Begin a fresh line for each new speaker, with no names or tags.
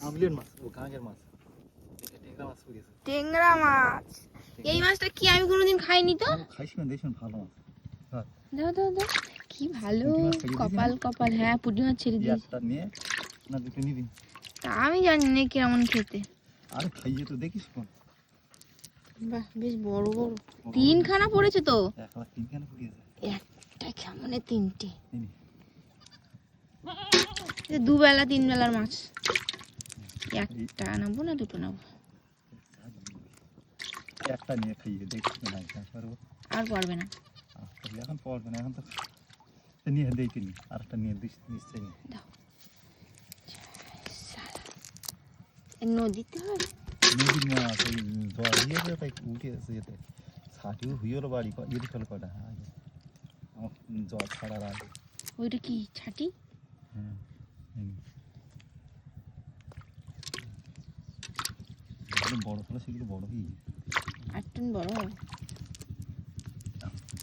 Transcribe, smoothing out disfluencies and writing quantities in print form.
আমলের মাছ, ও কাঁচের মাছ, টেংরা মাছ পড়েছে।
টেংরা মাছ, এই মাছটা কি আমি কোনোদিন খাইনি তো।
খাইস না, দেখুন ভালো মাছ।
দাও দাও দাও, কি ভালো
পুঁটি মাছ ছেড়ে দিয়েছি
কপাল কপাল। হ্যাঁ পুঁটি মাছ ছেড়ে দিয়েছি।
একটা নিয়ে না দুটো নিবি?
তা আমি জানি না কেমন খেতে।
আরে খাইয়ে তো দেখিস কোন।
বাহ বেশ বড় বড়, তিনখানা পড়েছে তো।
একলা তিনখানা পড়েছে।
একটা কেমনে তিনটে,
নিবি?
দুবেলা তিন বেলার মাছ। একটা নেবো না দুটো নেবো?
একটা নিয়ে খাইয়ে দেখিস না, পারবো
আর পারবে না।
এখন পড়বে না, এখন তো নিয়ে দেখিনি। আর একটা নিয়ে দিস নিশ্চয়ই।
দাও নদীতে হয়
নদীর মাছ ওই জল দিয়েছে তাই উঠে এসে যেতে ছাটিও হয়ে গেলো বাড়ি ইয়ে ফেল কটা। হ্যাঁ আমার জল ছাড়ার আগে।
ওইটা কি ছাটি?
হ্যাঁ বড় ফেলা সেগুলো বড় হয়ে
8 টন বড় হবে।